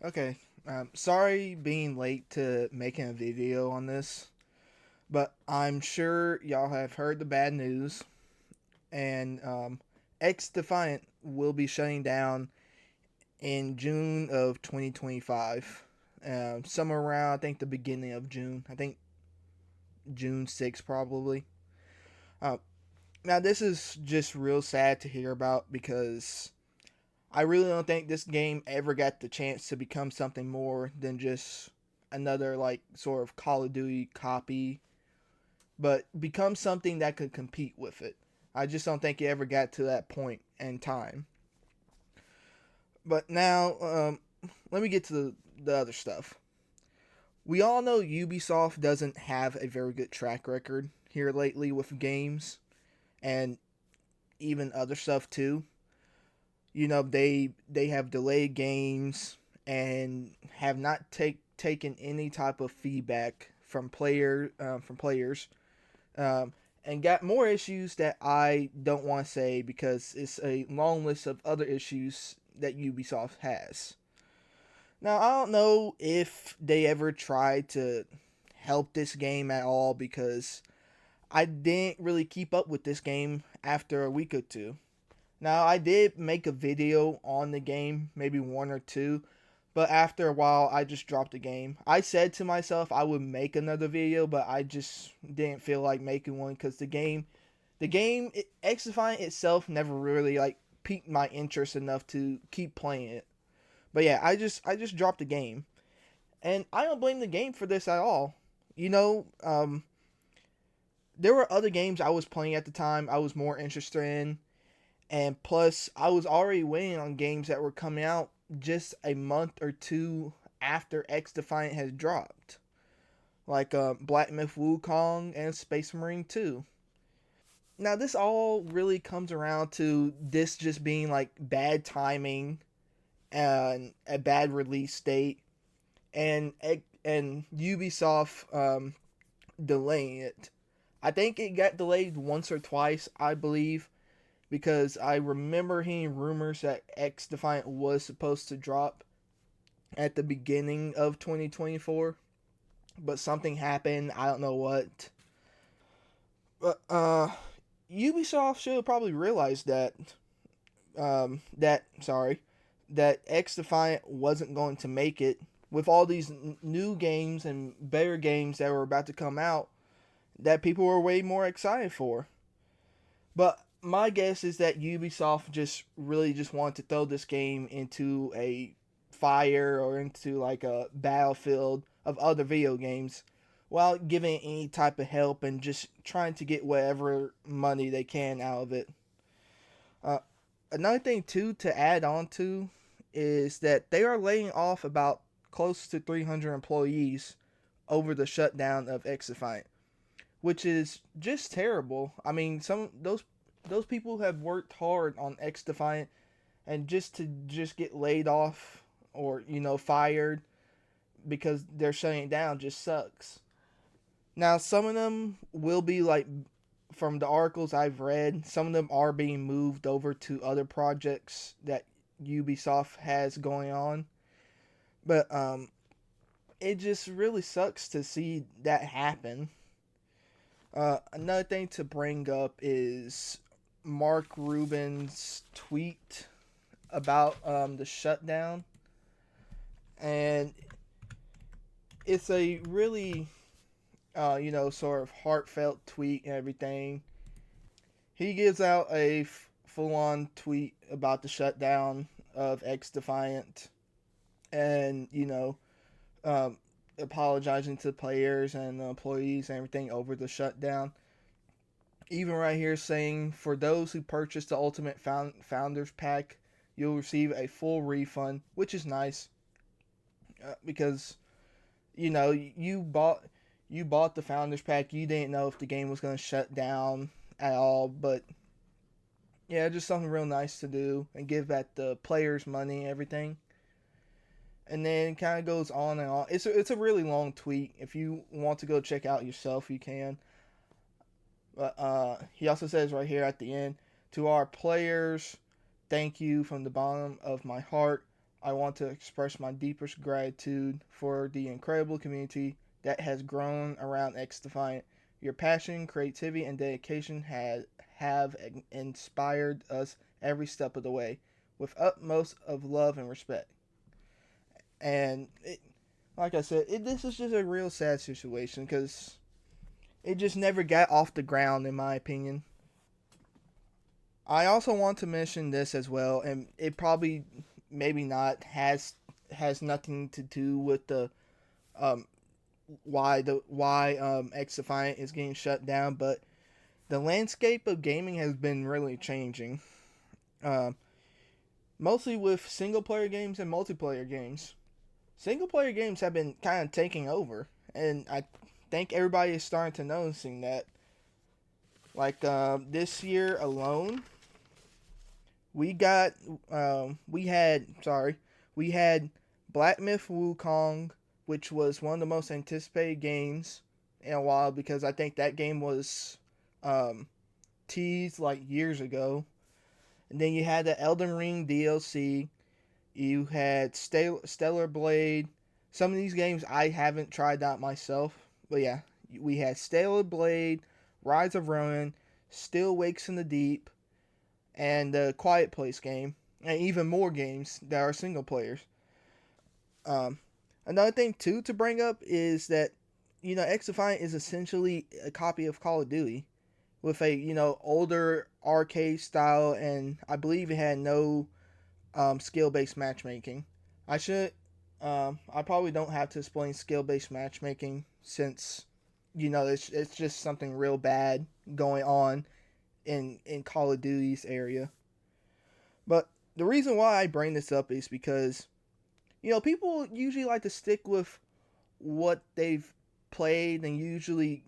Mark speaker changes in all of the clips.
Speaker 1: Okay, sorry being late to making a video on this, but I'm sure y'all have heard the bad news, and XDefiant will be shutting down in June of 2025. Somewhere around, I think, the beginning of June. I think June 6th, probably. Uh, Now, this is just real sad to hear about because I really don't think this game ever got the chance to become something more than just another like sort of Call of Duty copy, but become something that could compete with it. I just don't think it ever got to that point in time. But now, let me get to the other stuff. We all know Ubisoft doesn't have a very good track record here lately with games and even other stuff too. They have delayed games and have not taken any type of feedback from players, um, and got more issues that I don't want to say because it's a long list of other issues that Ubisoft has. Now I don't know if they ever tried to help this game at all because I didn't really keep up with this game after a week or two. Now, I did make a video on the game, maybe one or two, but after a while, I just dropped the game. I said to myself I would make another video, but I just didn't feel like making one because X Defiant itself never really like piqued my interest enough to keep playing it. But yeah, I just dropped the game, and I don't blame the game for this at all. You know, there were other games I was playing at the time I was more interested in, and plus, I was already waiting on games that were coming out just a month or two after X Defiant has dropped, like Black Myth Wukong and Space Marine 2. Now, this all really comes around to this just being like bad timing and a bad release date, and Ubisoft delaying it. I think it got delayed once or twice, I believe, because I remember hearing rumors that X Defiant was supposed to drop at the beginning of 2024, but something happened. I don't know what. But Ubisoft should have probably realized that X Defiant wasn't going to make it with all these new games and better games that were about to come out that people were way more excited for. But my guess is that Ubisoft just really just wanted to throw this game into a fire or into like a battlefield of other video games while giving it any type of help and just trying to get whatever money they can out of it. Uh, Another thing too to add on to is that they are laying off about close to 300 employees over the shutdown of Xdefiant, which is just terrible. I mean, some those people have worked hard on X Defiant, and just to just get laid off or fired because they're shutting it down just sucks. Now, some of them will be like, from the articles I've read, some of them are being moved over to other projects that Ubisoft has going on, but it just really sucks to see that happen. Another thing to bring up is Mark Rubin's tweet about the shutdown, and it's a really, sort of heartfelt tweet and everything. He gives out a full-on tweet about the shutdown of X Defiant, and um, apologizing to players and employees and everything over the shutdown. Even right here saying, for those who purchased the Ultimate Founders Pack, you'll receive a full refund, which is nice because you bought the Founders Pack. You didn't know if the game was going to shut down at all, but yeah, just something real nice to do and give back the players money and everything. And then it kind of goes on and on. It's a really long tweet. If you want to go check out yourself, you can. But he also says right here at the end, to our players, thank you from the bottom of my heart. I want to express my deepest gratitude for the incredible community that has grown around XDefiant. Your passion, creativity, and dedication have inspired us every step of the way with utmost of love and respect. And like I said, this is just a real sad situation because it just never got off the ground, in my opinion. I also want to mention this as well, and it probably, maybe not, has nothing to do with the um why X Defiant is getting shut down, but the landscape of gaming has been really changing. Um, Mostly with single player games and multiplayer games. Single player games have been kind of taking over, and I think everybody is starting to noticing that. Like this year alone, we got we had Black Myth Wukong, which was one of the most anticipated games in a while because I think that game was um, teased like years ago. And then you had the Elden Ring DLC. You had Stellar Blade. Some of these games I haven't tried out myself, but yeah, we had Stellar Blade, Rise of Ronin, Still Wakes in the Deep, and the Quiet Place game, and even more games that are single players. Um, Another thing too to bring up is that X Defiant is essentially a copy of Call of Duty with a older arcade style, and I believe it had no skill based matchmaking. I should I probably don't have to explain skill based matchmaking since it's just something real bad going on in Call of Duty's area. But the reason why I bring this up is because people usually like to stick with what they've played and usually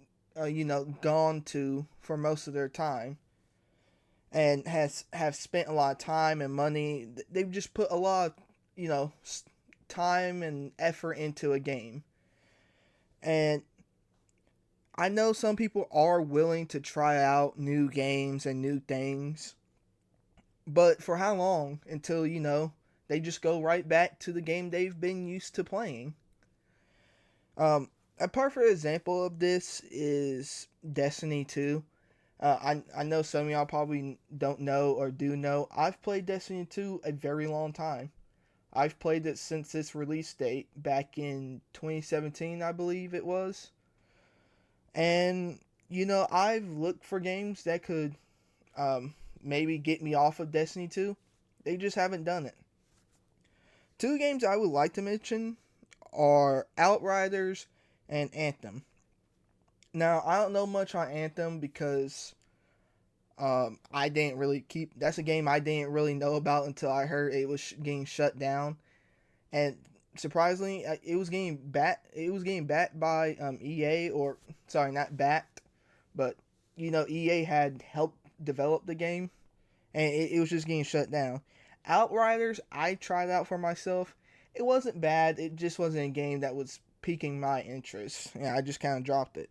Speaker 1: gone to for most of their time and have spent a lot of time and money. They've just put a lot of time and effort into a game. And I know some people are willing to try out new games and new things, but for how long until they just go right back to the game they've been used to playing? A perfect example of this is Destiny 2. I know some of y'all probably don't know or do know. I've played Destiny 2 a very long time. I've played it since its release date back in 2017, I believe it was. And, I've looked for games that could maybe get me off of Destiny 2. They just haven't done it. Two games I would like to mention are Outriders and Anthem. Now, I don't know much on Anthem because I didn't really keep. That's a game I didn't really know about until I heard it was getting shut down, and surprisingly, it was getting back. It was getting backed by EA, or sorry, not backed, but EA had helped develop the game, and it was just getting shut down. Outriders, I tried out for myself. It wasn't bad. It just wasn't a game that was piquing my interest. Yeah, I just kind of dropped it.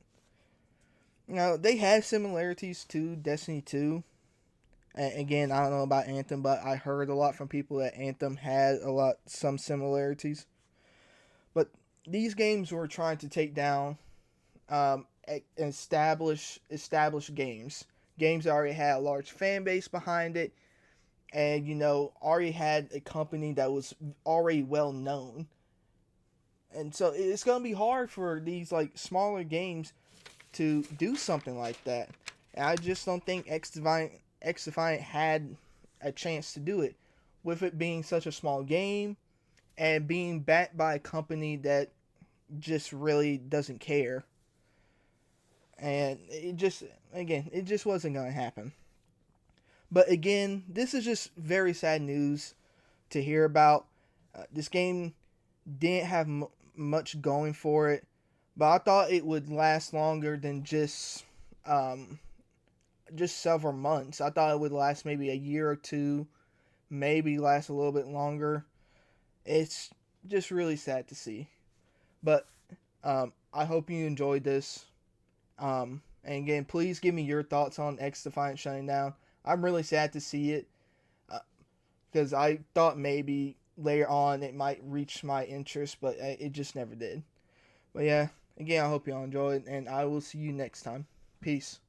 Speaker 1: They have similarities to Destiny 2. And again, I don't know about Anthem, but I heard a lot from people that Anthem had some similarities. But these games were trying to take down established games that already had a large fan base behind it, and already had a company that was already well known. And so it's gonna be hard for these like smaller games to do something like that. And I just don't think X Defiant had a chance to do it, with it being such a small game and being backed by a company that just really doesn't care. And it just wasn't gonna happen. But again, this is just very sad news to hear about. This game didn't have much going for it, but I thought it would last longer than just several months. I thought it would last maybe a year or two, maybe last a little bit longer. It's just really sad to see. But I hope you enjoyed this. And again, please give me your thoughts on X Defiant shutting down. I'm really sad to see it because I thought maybe later on it might reach my interest, but it just never did. But yeah, again, I hope y'all enjoyed, and I will see you next time. Peace.